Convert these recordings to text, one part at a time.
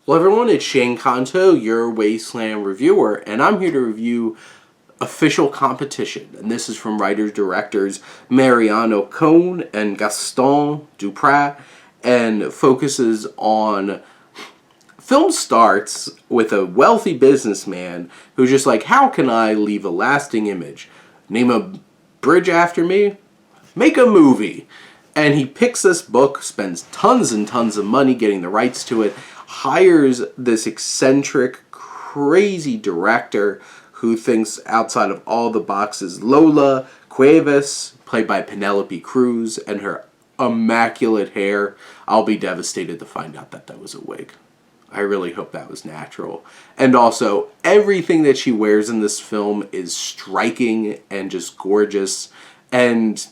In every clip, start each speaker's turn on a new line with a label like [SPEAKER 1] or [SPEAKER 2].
[SPEAKER 1] Hello everyone, it's Shane Kanto, your Wasteland reviewer, and I'm here to review Official Competition. And this is from writers-directors Mariano, Cohn and Gaston, Duprat, and focuses on... Film starts with a wealthy businessman who's just like, how can I leave a lasting image? Name a bridge after me? Make a movie. And he picks this book, spends tons and tons of money getting the rights to it, hires this eccentric, crazy director who thinks outside of all the boxes. Lola Cuevas, played by Penelope Cruz, and her immaculate hair. I'll be devastated to find out that that was a wig. I really hope that was natural. And also, everything that she wears in this film is striking and just gorgeous. And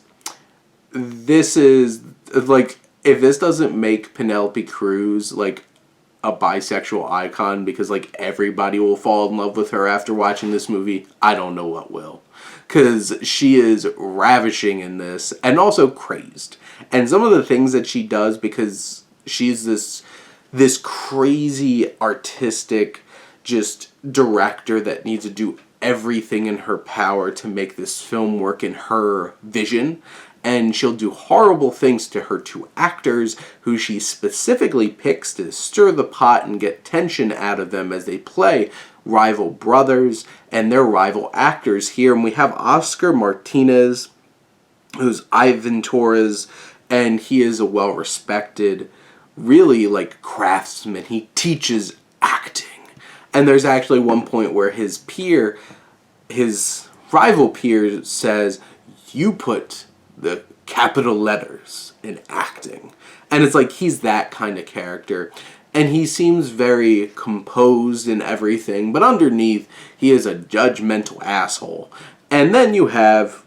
[SPEAKER 1] this is, like, if this doesn't make Penelope Cruz, like, a bisexual icon because, like, everybody will fall in love with her after watching this movie, I don't know what will. Because she is ravishing in this, and also crazed. And some of the things that she does, because she's this crazy artistic just director that needs to do everything in her power to make this film work in her vision. And she'll do horrible things to her two actors, who she specifically picks to stir the pot and get tension out of them as they play rival brothers and their rival actors here. And we have Oscar Martinez, who's Ivan Torres, and he is a well-respected, really, like, craftsman. He teaches acting. And there's actually one point where his rival peer says, you put the capital letters in acting. And it's like, he's that kind of character. And he seems very composed in everything, but underneath, he is a judgmental asshole. And then you have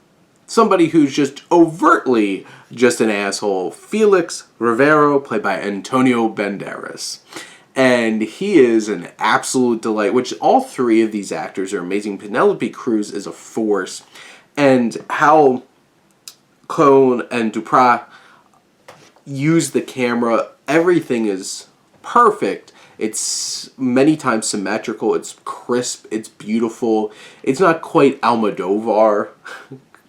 [SPEAKER 1] somebody who's just overtly just an asshole, Felix Rivero, played by Antonio Banderas. And he is an absolute delight, which all three of these actors are amazing. Penelope Cruz is a force. And how Cohn and Duprat use the camera, everything is perfect. It's many times symmetrical, it's crisp, it's beautiful. It's not quite Almodovar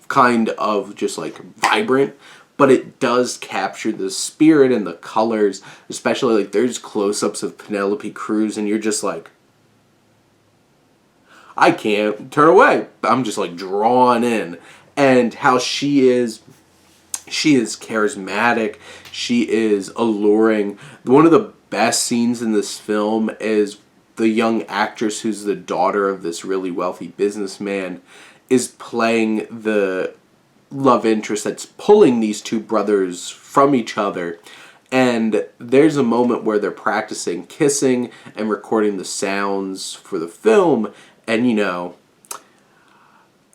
[SPEAKER 1] kind of just like vibrant, but it does capture the spirit and the colors, especially like there's close-ups of Penelope Cruz and you're just like, I can't turn away. I'm just like drawn in. And how she is charismatic, she is alluring. One of the best scenes in this film is the young actress who's the daughter of this really wealthy businessman is playing the love interest that's pulling these two brothers from each other. And there's a moment where they're practicing kissing and recording the sounds for the film, and you know,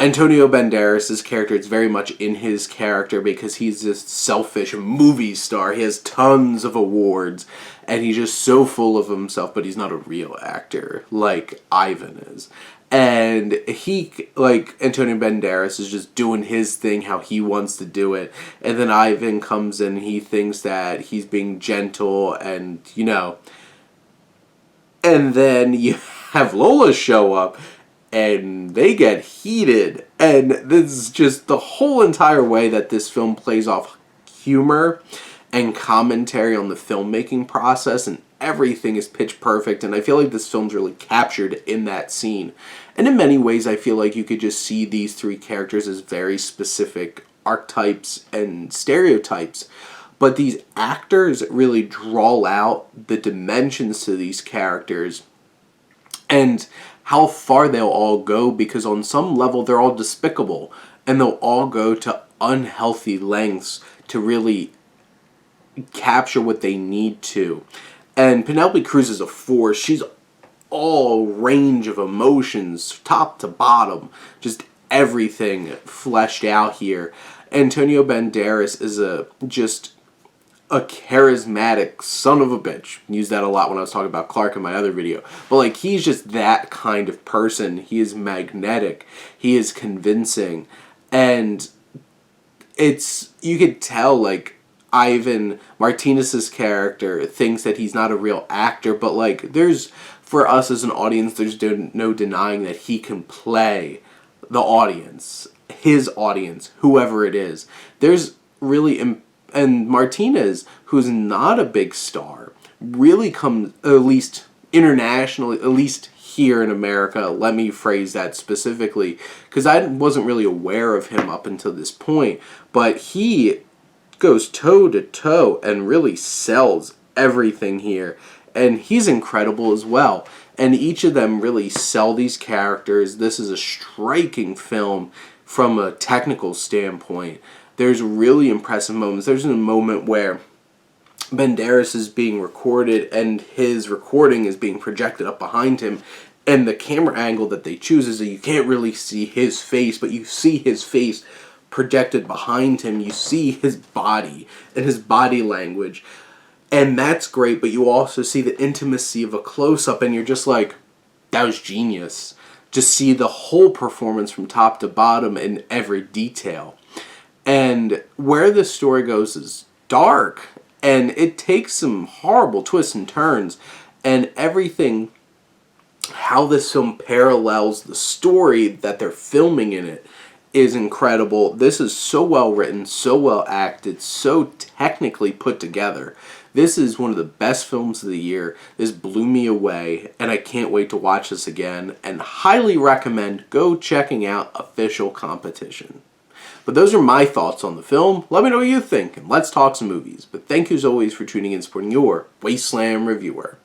[SPEAKER 1] Antonio Banderas' character is very much in his character because he's this selfish movie star. He has tons of awards, and he's just so full of himself, but he's not a real actor like Ivan is. And he, like, Antonio Banderas is just doing his thing how he wants to do it. And then Ivan comes in, he thinks that he's being gentle and, you know. And then you have Lola show up, and they get heated. And this is just the whole entire way that this film plays off humor and commentary on the filmmaking process, and everything is pitch perfect, and I feel like this film's really captured in that scene. And in many ways, I feel like you could just see these three characters as very specific archetypes and stereotypes, but these actors really draw out the dimensions to these characters and how far they'll all go, because on some level they're all despicable, and they'll all go to unhealthy lengths to really capture what they need to. And Penelope Cruz is a force. She's all range of emotions, top to bottom, just everything fleshed out here. Antonio Banderas is just a charismatic son of a bitch. Use that a lot when I was talking about Clark in my other video. But like, he's just that kind of person. He is magnetic. He is convincing. And you could tell, like, Ivan Martinez's character thinks that he's not a real actor, but like for us as an audience, there's no denying that he can play the audience, his audience, whoever it is. There's really, and Martinez, who's not a big star, really comes, at least internationally, at least here in America, let me phrase that specifically, because I wasn't really aware of him up until this point, but he goes toe to toe and really sells everything here, and he's incredible as well. And each of them really sell these characters. This is a striking film from a technical standpoint. There's really impressive moments. There's a moment where Banderas is being recorded and his recording is being projected up behind him, and the camera angle that they choose is that you can't really see his face, but you see his face projected behind him. You see his body and his body language, and that's great, but you also see the intimacy of a close-up, and you're just like, that was genius. Just see the whole performance from top to bottom in every detail. And where this story goes is dark, and it takes some horrible twists and turns, and everything, how this film parallels the story that they're filming in it, is incredible. This is so well written, so well acted, so technically put together. This is one of the best films of the year. This blew me away, and I can't wait to watch this again, and highly recommend go checking out Official Competition. But those are my thoughts on the film. Let me know what you think, and let's talk some movies. But thank you as always for tuning in and supporting your Wasteland reviewer.